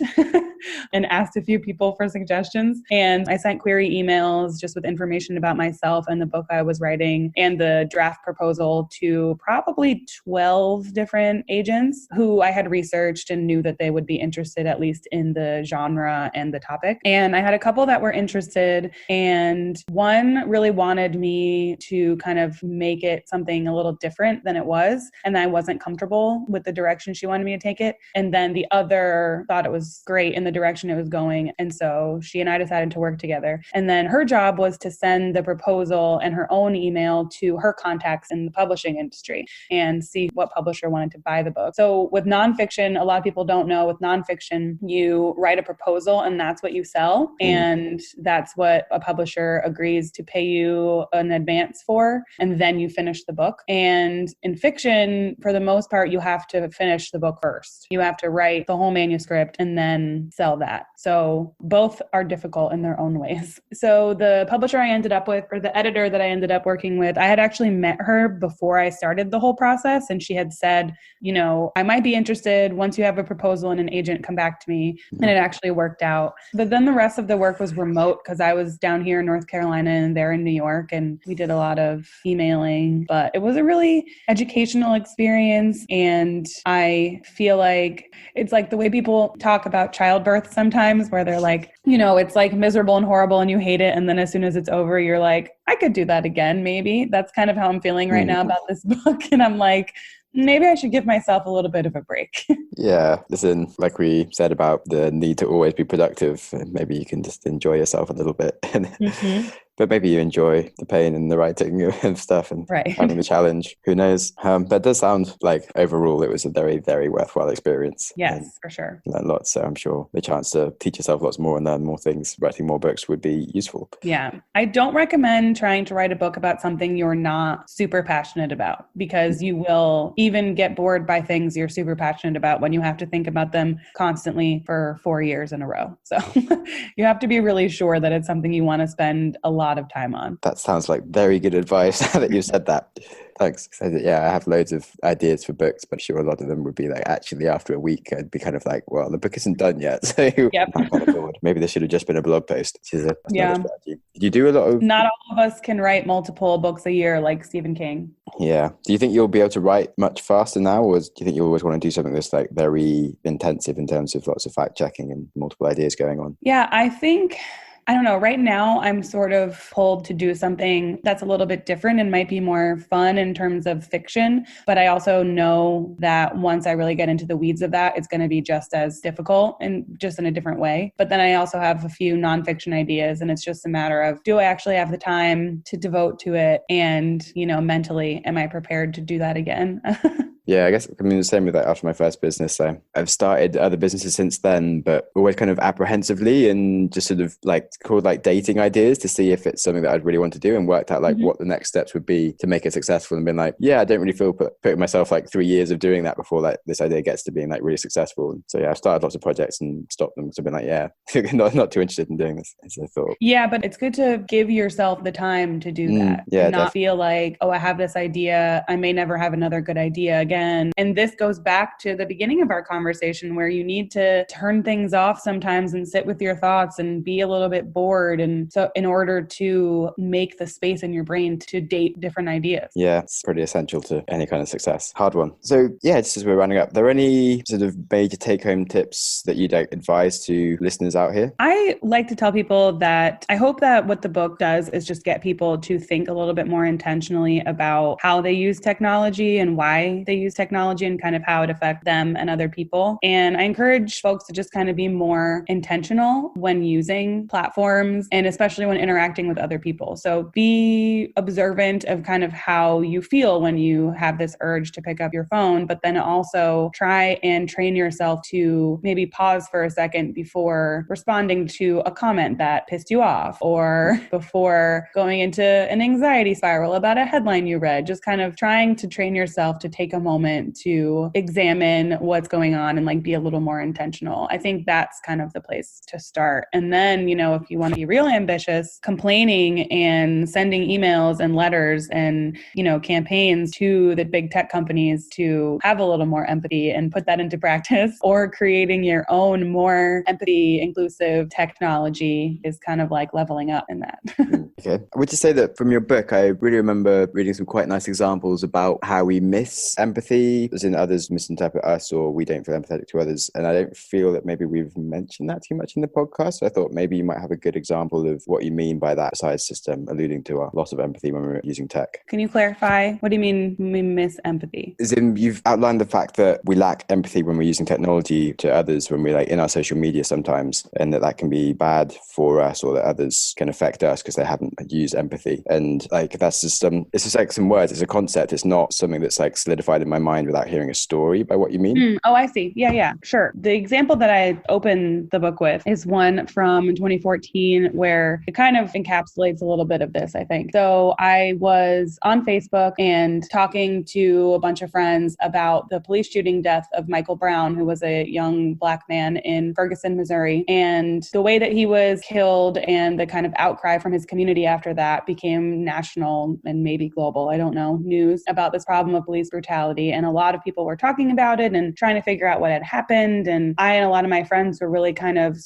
S4: and asked a few people for suggestions. And I sent query emails just with information about myself and the book I was writing and the draft proposal to probably 12 different agents who I had researched and knew that they would be interested at least in the genre and the topic. And I had a couple that were interested, and one really wanted me to kind of make it something a little different than it was. And I wasn't comfortable with the direction she wanted me to take it. And then the other thought it was great in the direction it was going. And so she and I decided to work together. And then her job was to send the proposal and her own email to her contacts in the publishing industry and see what publishers publisher wanted to buy the book. So with nonfiction, a lot of people don't know, with nonfiction, you write a proposal and that's what you sell. And that's what a publisher agrees to pay you an advance for. And then you finish the book. And in fiction, for the most part, you have to finish the book first. You have to write the whole manuscript and then sell that. So both are difficult in their own ways. So the publisher I ended up with, or the editor that I ended up working with, I had actually met her before I started the whole process. And she had said, you know, I might be interested once you have a proposal and an agent, come back to me. And it actually worked out. But then the rest of the work was remote because I was down here in North Carolina and they're in New York, and we did a lot of emailing. But it was a really educational experience. And I feel like it's like the way people talk about childbirth sometimes, where they're like, you know, it's like miserable and horrible and you hate it. And then as soon as it's over, you're like, I could do that again, maybe. That's kind of how I'm feeling right now about this book. And I'm like, maybe I should give myself a little bit of a break.
S3: Yeah, listen, like we said about the need to always be productive, maybe you can just enjoy yourself a little bit. But maybe you enjoy the pain and the writing and stuff and having the challenge. Who knows? But it does sound like overall it was a very, very worthwhile experience.
S4: Yes, for sure.
S3: Learn lots. So I'm sure the chance to teach yourself lots more and learn more things, writing more books would be useful. Yeah.
S4: I don't recommend trying to write a book about something you're not super passionate about, because you will even get bored by things you're super passionate about when you have to think about them constantly for 4 years in a row. So you have to be really sure that it's something you want to spend a lot of time on.
S3: That sounds like very good advice that you said that. Thanks. So, yeah, I have loads of ideas for books, but I'm sure a lot of them would be like, actually, after a week, I'd be kind of like, well, the book isn't done yet. So I'm kind of bored. Maybe there should have just been a blog post. Another strategy. Did you do a lot of...
S4: Not all of us can write multiple books a year like Stephen King.
S3: Yeah. Do you think you'll be able to write much faster now? Or do you think you always want to do something that's like very intensive in terms of lots of fact checking and multiple ideas going on?
S4: Yeah, I don't know. Right now, I'm sort of pulled to do something that's a little bit different and might be more fun in terms of fiction. But I also know that once I really get into the weeds of that, it's going to be just as difficult and just in a different way. But then I also have a few nonfiction ideas, and it's just a matter of, do I actually have the time to devote to it? And, you know, mentally, am I prepared to do that again?
S3: Yeah, I guess I mean the same with that after my first business. So I've started other businesses since then, but always kind of apprehensively and just sort of like called like dating ideas to see if it's something that I'd really want to do, and worked out like what the next steps would be to make it successful, and been like, yeah, I don't really feel putting myself like 3 years of doing that before like this idea gets to being like really successful. And so yeah, I've started lots of projects and stopped them because I've been like, yeah, not too interested in doing this as I thought.
S4: Yeah, but it's good to give yourself the time to do that.
S3: Yeah,
S4: not feel like, oh, I have this idea, I may never have another good idea again. And this goes back to the beginning of our conversation, where you need to turn things off sometimes and sit with your thoughts and be a little bit bored. And so in order to make the space in your brain to date different ideas.
S3: Yeah, it's pretty essential to any kind of success. Hard one. So yeah, just as we're running up, are there any sort of major take-home tips that you'd advise to listeners out here?
S4: I like to tell people that I hope that what the book does is just get people to think a little bit more intentionally about how they use technology and why they use technology and kind of how it affects them and other people. And I encourage folks to just kind of be more intentional when using platforms, and especially when interacting with other people. So be observant of kind of how you feel when you have this urge to pick up your phone, but then also try and train yourself to maybe pause for a second before responding to a comment that pissed you off, or before going into an anxiety spiral about a headline you read. Just kind of trying to train yourself to take a moment to examine what's going on and like be a little more intentional. I think that's kind of the place to start. And then, you know, if you want to be real ambitious, complaining and sending emails and letters and, you know, campaigns to the big tech companies to have a little more empathy and put that into practice, or creating your own more empathy, inclusive technology is kind of like leveling up in that.
S3: Okay. I would just say that from your book, I really remember reading some quite nice examples about how we miss empathy, as in others misinterpret us, or we don't feel empathetic to others. And I don't feel that maybe we've mentioned that too much in the podcast. So I thought maybe you might have a good example of what you mean by that, besides just alluding to our loss of empathy when we're using tech.
S4: Can you clarify? What do you mean we miss empathy?
S3: As in, you've outlined the fact that we lack empathy when we're using technology to others, when we're like in our social media sometimes, and that can be bad for us, or that others can affect us because they haven't used empathy. And like, that's just it's just like some words, it's a concept. It's not something that's like solidified in my mind without hearing a story by what you mean.
S4: Oh, I see. Yeah, sure. The example that I opened the book with is one from 2014 where it kind of encapsulates a little bit of this, I think. So I was on Facebook and talking to a bunch of friends about the police shooting death of Michael Brown, who was a young Black man in Ferguson, Missouri. And the way that he was killed and the kind of outcry from his community after that became national and maybe global, I don't know, news about this problem of police brutality. And a lot of people were talking about it and trying to figure out what had happened. And I and a lot of my friends were really kind of,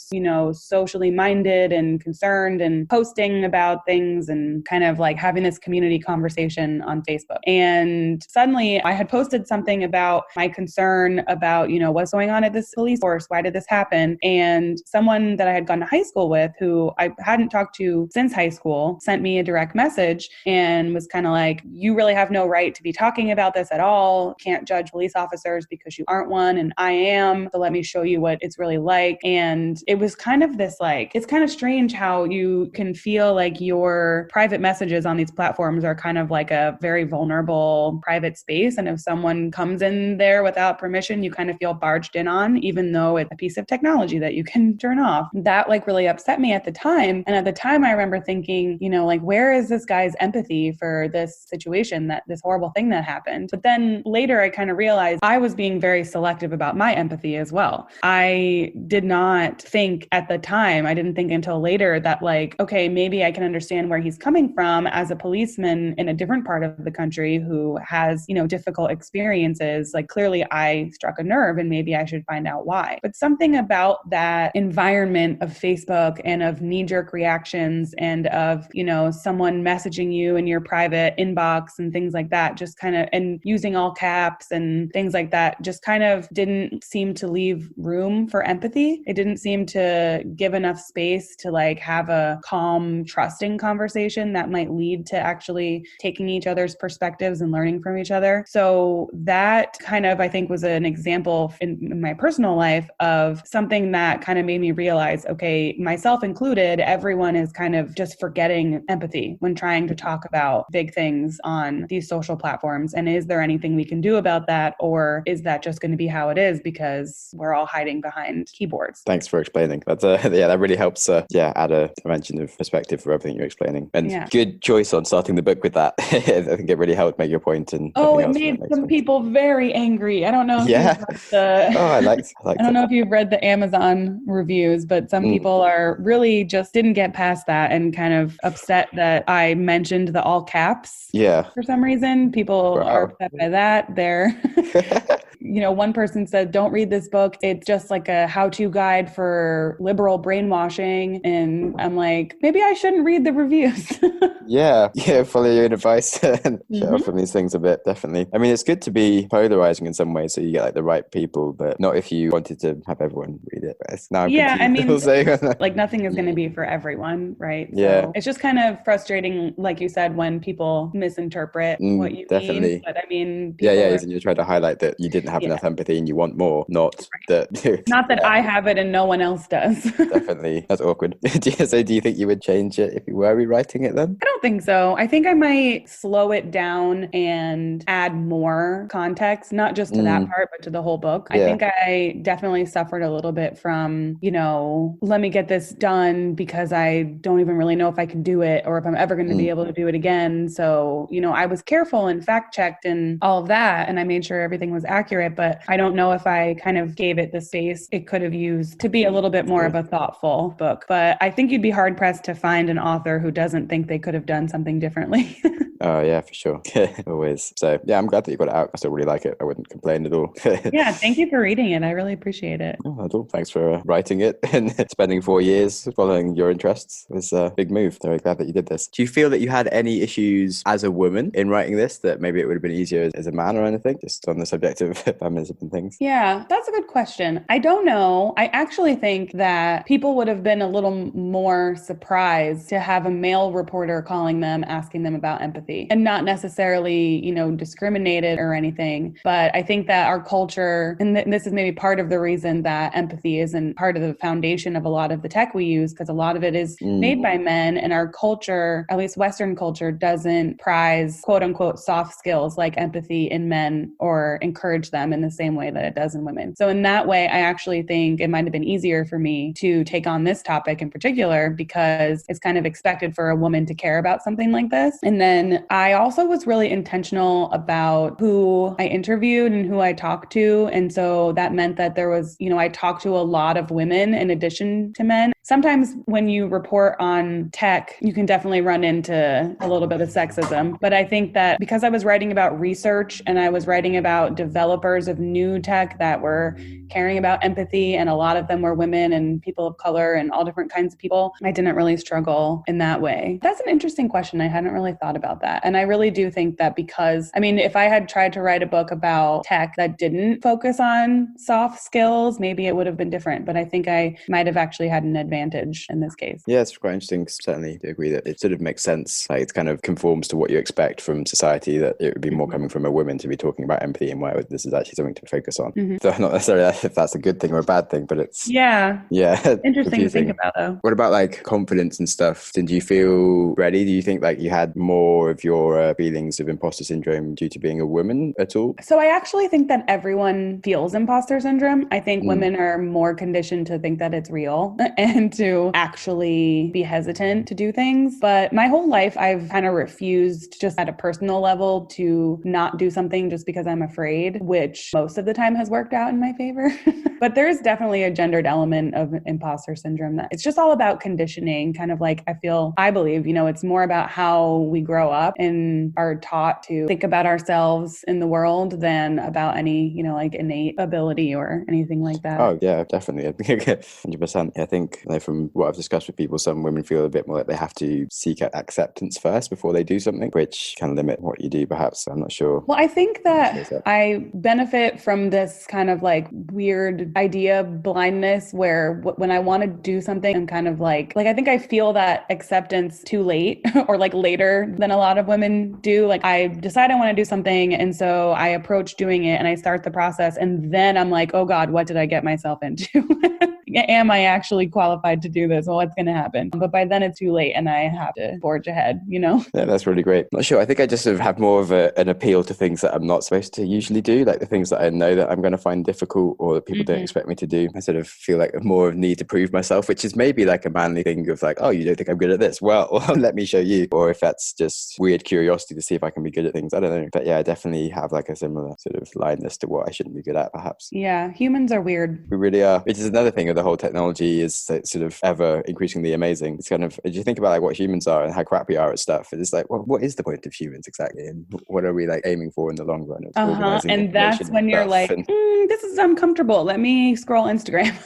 S4: socially minded and concerned and posting about things and kind of like having this community conversation on Facebook. And suddenly I had posted something about my concern about, what's going on at this police force. Why did this happen? And someone that I had gone to high school with, who I hadn't talked to since high school, sent me a direct message and was kind of like, you really have no right to be talking about this at all. Can't judge police officers because you aren't one and I am. So let me show you what it's really like. And it was kind of this it's kind of strange how you can feel like your private messages on these platforms are kind of like a very vulnerable private space. And if someone comes in there without permission, you kind of feel barged in on, even though it's a piece of technology that you can turn off. That really upset me at the time. And at the time I remember thinking, where is this guy's empathy for this situation, that this horrible thing that happened? But then later I kind of realized I was being very selective about my empathy as well. I did not think at the time, I didn't think until later that okay, maybe I can understand where he's coming from as a policeman in a different part of the country who has, difficult experiences. Clearly I struck a nerve and maybe I should find out why. But something about that environment of Facebook and of knee-jerk reactions and of, someone messaging you in your private inbox and things like that, just kind of, and using all caps and things like that, just kind of didn't seem to leave room for empathy. It didn't seem to give enough space to have a calm, trusting conversation that might lead to actually taking each other's perspectives and learning from each other. So that kind of, I think, was an example in my personal life of something that kind of made me realize, okay, myself included, everyone is kind of just forgetting empathy when trying to talk about big things on these social platforms. And is there anything we can do about that? Or is that just going to be how it is because we're all hiding behind keyboards?
S3: Thanks for explaining. That's that really helps add a dimension of perspective for everything you're explaining. And good choice on starting the book with that. I think it really helped make your point. And
S4: it made some people very angry. I don't know if you've read
S3: I liked
S4: I don't know if you've read the Amazon reviews, but some people are really just didn't get past that and kind of upset that I mentioned the all caps.
S3: Yeah.
S4: For some reason, people are upset by that. They're one person said, don't read this book. It's just like a how-to guide for liberal brainwashing. And I'm like, maybe I shouldn't read the reviews.
S3: Yeah, follow your own advice and shut off from these things a bit, definitely. I mean, it's good to be polarizing in some ways so you get the right people, but not if you wanted to have everyone read it. Now
S4: nothing is going to be for everyone, right?
S3: Yeah.
S4: So it's just kind of frustrating, like you said, when people misinterpret what you mean. But I mean,
S3: and you're trying to highlight that you didn't have enough empathy and you want more, not that
S4: I have it and no one else does.
S3: Definitely. That's awkward. So do you think you would change it if you were rewriting it then?
S4: I don't think so. I think I might slow it down and add more context, not just to that part, but to the whole book. I think I definitely suffered a little bit from, let me get this done because I don't even really know if I can do it or if I'm ever going to be able to do it again. So, I was careful and fact checked and all of that. And I made sure everything was accurate, but I don't know if I kind of gave it the space it could have used to be a little bit more of a thoughtful book. But I think you'd be hard pressed to find an author who doesn't think they could have done something differently.
S3: Oh, yeah, for sure. Always. So, yeah, I'm glad that you got it out. I still really like it. I wouldn't complain at all.
S4: Yeah, thank you for reading it. I really appreciate it.
S3: Oh, at all. Thanks for writing it and spending 4 years following your interests. It was a big move. Very glad that you did this. Do you feel that you had any issues as a woman in writing this, that maybe it would have been easier as a man or anything, just on the subject of feminism and things?
S4: Yeah, that's a good question. I don't know. I actually think that people would have been a little more surprised to have a male reporter calling them, asking them about empathy. empathy, and not necessarily, discriminated or anything. But I think that our culture, and this is maybe part of the reason that empathy isn't part of the foundation of a lot of the tech we use, because a lot of it is made by men, and our culture, at least Western culture, doesn't prize quote unquote soft skills like empathy in men or encourage them in the same way that it does in women. So in that way, I actually think it might have been easier for me to take on this topic in particular, because it's kind of expected for a woman to care about something like this. And then I also was really intentional about who I interviewed and who I talked to. And so that meant that there was, I talked to a lot of women in addition to men. Sometimes when you report on tech, you can definitely run into a little bit of sexism. But I think that because I was writing about research and I was writing about developers of new tech that were caring about empathy, and a lot of them were women and people of color and all different kinds of people, I didn't really struggle in that way. That's an interesting question. I hadn't really thought about that. And I really do think that because, if I had tried to write a book about tech that didn't focus on soft skills, maybe it would have been different. But I think I might have actually had an advantage in this case.
S3: Yeah, it's quite interesting. Certainly to agree that it sort of makes sense. Like it kind of conforms to what you expect from society, that it would be more coming from a woman to be talking about empathy, and why this is actually something to focus on. So not necessarily if that's a good thing or a bad thing, but it's
S4: interesting to think about though.
S3: What about like confidence and stuff? Did you feel ready? Do you think like you had more of your feelings of imposter syndrome due to being a woman at all?
S4: So I actually think that everyone feels imposter syndrome. I think women are more conditioned to think that it's real and to actually be hesitant to do things. But my whole life, I've kind of refused, just at a personal level, to not do something just because I'm afraid, which most of the time has worked out in my favor. But there's definitely a gendered element of imposter syndrome that it's just all about conditioning, kind of like I believe, it's more about how we grow up and are taught to think about ourselves in the world than about any, like innate ability or anything like that.
S3: Oh yeah, definitely. I think 100%. I think from what I've discussed with people, some women feel a bit more like they have to seek out acceptance first before they do something, which can limit what you do perhaps. I'm not sure.
S4: Well, I think that I benefit from this kind of like weird idea of blindness where when I want to do something, I'm kind of like I think I feel that acceptance too late or like later than a lot of women do. Like I decide I want to do something, and so I approach doing it and I start the process, and then I'm like, oh God, what did I get myself into? Am I actually qualified to do this? Well, what's going to happen? But by then it's too late and I have to forge ahead, Yeah,
S3: that's really great. Not sure. I think I just sort of have more of an appeal to things that I'm not supposed to usually do, like the things that I know that I'm going to find difficult or that people don't expect me to do. I sort of feel like more of a need to prove myself, which is maybe like a manly thing of like, oh, you don't think I'm good at this? Well, let me show you. Or if that's just weird curiosity to see if I can be good at things. I don't know. But yeah, I definitely have like a similar sort of blindness to what I shouldn't be good at, perhaps.
S4: Yeah, humans are weird.
S3: We really are. Which is another thing of the whole technology is sort of ever increasingly amazing. It's kind of, if you think about like what humans are and how crap we are at stuff, it's like, well, what is the point of humans exactly? And what are we like aiming for in the long run?
S4: And that's when you're like, this is uncomfortable. Let me scroll Instagram.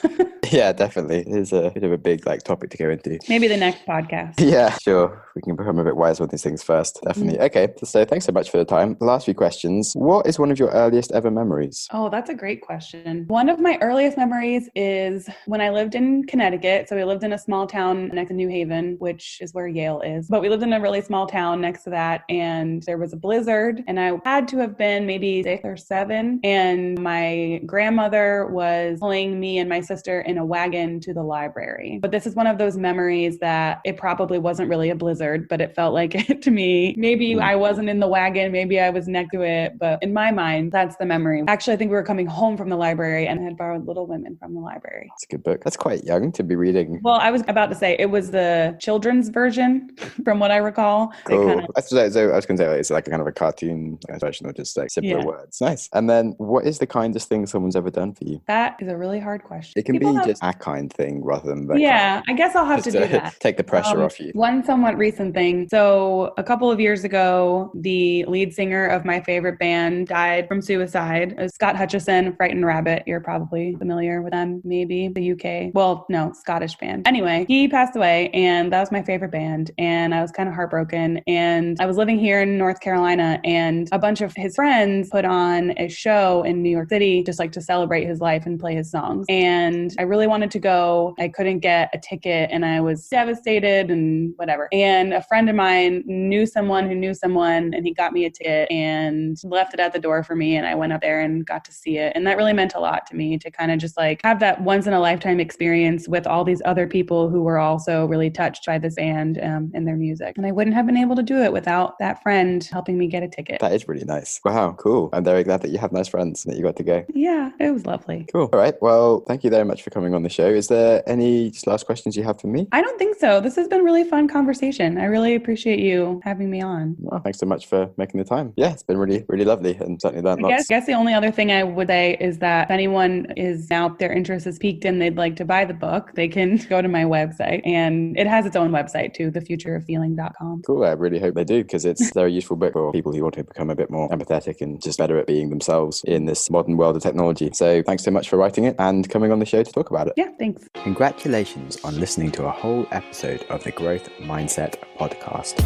S3: Yeah, definitely. It is a bit of a big like topic to go into.
S4: Maybe the next podcast.
S3: Yeah, sure. We can become a bit wiser with these things first. Definitely. Okay. So thanks so much for the time. The last few questions. What is one of your earliest ever memories?
S4: Oh, that's a great question. One of my earliest memories is when I lived in Connecticut. So we lived in a small town next to New Haven, which is where Yale is. But we lived in a really small town next to that. And there was a blizzard. And I had to have been maybe 6 or 7. And my grandmother was pulling me and my sister in a wagon to the library. But this is one of those memories that it probably wasn't really a blizzard, but it felt like it to me. Maybe I wasn't in the wagon, maybe I was next to it, but in my mind, that's the memory. Actually, I think we were coming home from the library and I had borrowed Little Women from the library.
S3: It's a good book. That's quite young to be reading.
S4: Well, I was about to say it was the children's version from what I recall.
S3: Cool. So I was going to say like, it's like a kind of a cartoon version or just like simpler words. Nice. And then what is the kindest thing someone's ever done for you?
S4: That is a really hard question.
S3: It can be just a kind thing rather than that.
S4: Yeah, I guess I'll have to do that.
S3: Take the pressure off you.
S4: One somewhat recent thing. So a couple of years ago, the lead singer of my favorite band died from suicide. It was Scott Hutchison, Frightened Rabbit. You're probably familiar with them, maybe. The UK. Well, no, Scottish band. Anyway, he passed away and that was my favorite band. And I was kind of heartbroken. And I was living here in North Carolina and a bunch of his friends put on a show in New York City just like to celebrate his life and play his songs. And I really wanted to go. I couldn't get a ticket and I was devastated and whatever. And then a friend of mine knew someone who knew someone, and he got me a ticket and left it at the door for me. And I went up there and got to see it. And that really meant a lot to me, to kind of just like have that once in a lifetime experience with all these other people who were also really touched by this band and their music. And I wouldn't have been able to do it without that friend helping me get a ticket.
S3: That is really nice. Wow, cool. I'm very glad that you have nice friends and that you got to go.
S4: Yeah, it was lovely.
S3: Cool. All right. Well, thank you very much for coming on the show. Is there any just last questions you have for me?
S4: I don't think so. This has been a really fun conversation. I really appreciate you having me on.
S3: Well, thanks so much for making the time. Yeah, it's been really, really lovely, and certainly learned lots.
S4: I guess the only other thing I would say is that if anyone is now, their interest is piqued and they'd like to buy the book, they can go to my website, and it has its own website too, thefutureoffeeling.com.
S3: Cool. I really hope they do, because it's a very useful book for people who want to become a bit more empathetic and just better at being themselves in this modern world of technology. So thanks so much for writing it and coming on the show to talk about it.
S4: Yeah, thanks.
S3: Congratulations on listening to a whole episode of the Growth Mindset podcast.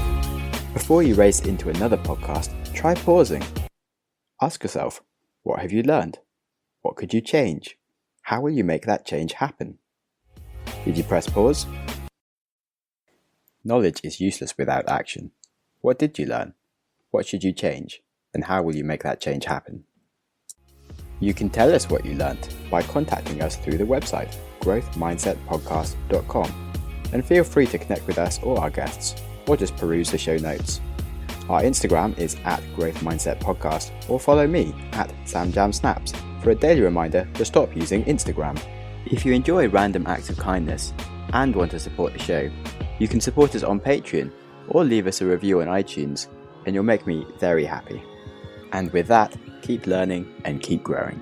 S3: Before you race into another podcast, try pausing. Ask yourself, what have you learned? What could you change? How will you make that change happen? Did you press pause? Knowledge is useless without action. What did you learn? What should you change? And how will you make that change happen? You can tell us what you learned by contacting us through the website, growthmindsetpodcast.com. And feel free to connect with us or our guests, or just peruse the show notes. Our Instagram is @growthmindsetpodcast, or follow me @SamJamSnaps for a daily reminder to stop using Instagram. If you enjoy random acts of kindness and want to support the show, you can support us on Patreon or leave us a review on iTunes, and you'll make me very happy. And with that, keep learning and keep growing.